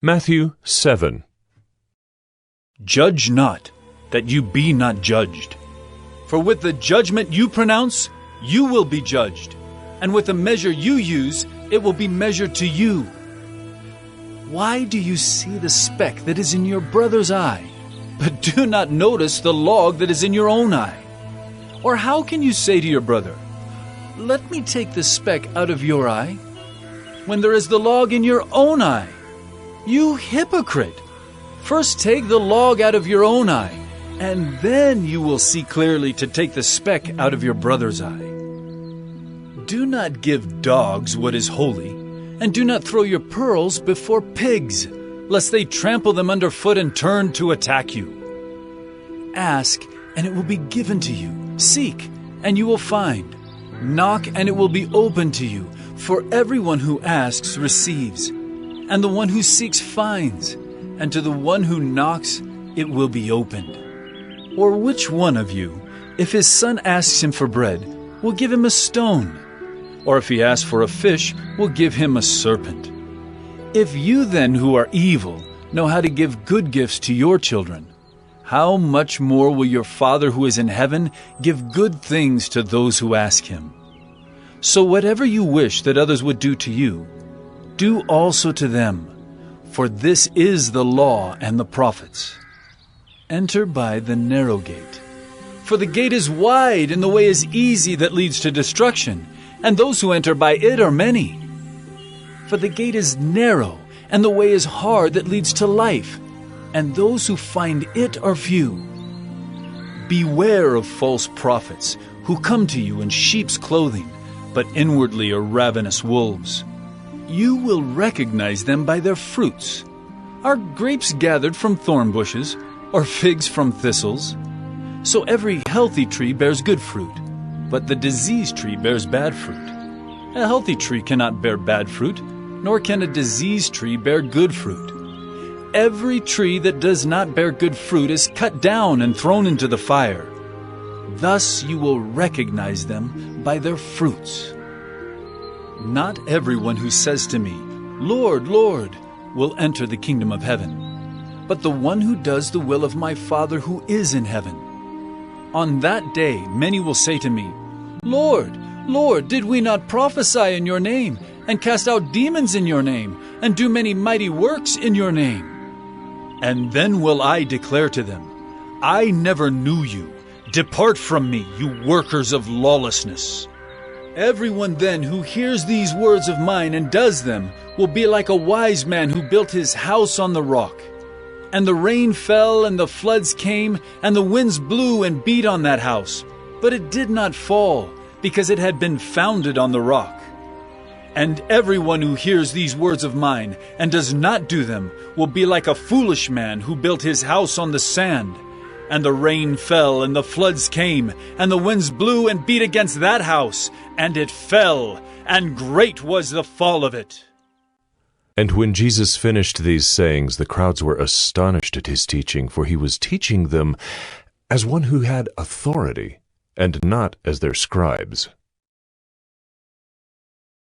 Matthew 7. Judge not, that you be not judged. For with the judgment you pronounce, you will be judged, and with the measure you use, it will be measured to you. Why do you see the speck that is in your brother's eye, but do not notice the log that is in your own eye? Or how can you say to your brother, "Let me take the speck out of your eye," when there is the log in your own eye? You hypocrite! First take the log out of your own eye, and then you will see clearly to take the speck out of your brother's eye. Do not give dogs what is holy, and do not throw your pearls before pigs, lest they trample them underfoot and turn to attack you. Ask, and it will be given to you. Seek, and you will find. Knock, and it will be opened to you. For everyone who asks receives, and the one who seeks finds, and to the one who knocks it will be opened. Or which one of you, if his son asks him for bread, will give him a stone? Or if he asks for a fish, will give him a serpent? If you then, who are evil, know how to give good gifts to your children, how much more will your Father who is in heaven give good things to those who ask him? So whatever you wish that others would do to you, do also to them, for this is the law and the prophets. Enter by the narrow gate. For the gate is wide and the way is easy that leads to destruction, and those who enter by it are many. For the gate is narrow and the way is hard that leads to life, and those who find it are few. Beware of false prophets who come to you in sheep's clothing, but inwardly are ravenous wolves. You will recognize them by their fruits. Are grapes gathered from thorn bushes, or figs from thistles? So every healthy tree bears good fruit, but the diseased tree bears bad fruit. A healthy tree cannot bear bad fruit, nor can a diseased tree bear good fruit. Every tree that does not bear good fruit is cut down and thrown into the fire. Thus you will recognize them by their fruits. Not everyone who says to me, "Lord, Lord," will enter the kingdom of heaven, but the one who does the will of my Father who is in heaven. On that day many will say to me, "Lord, Lord, did we not prophesy in your name, and cast out demons in your name, and do many mighty works in your name?" And then will I declare to them, "I never knew you. Depart from me, you workers of lawlessness." Everyone then who hears these words of mine and does them will be like a wise man who built his house on the rock. And the rain fell, and the floods came, and the winds blew and beat on that house. But it did not fall, because it had been founded on the rock. And everyone who hears these words of mine and does not do them will be like a foolish man who built his house on the sand. And the rain fell, and the floods came, and the winds blew and beat against that house, and it fell, and great was the fall of it. And when Jesus finished these sayings, the crowds were astonished at his teaching, for he was teaching them as one who had authority, and not as their scribes.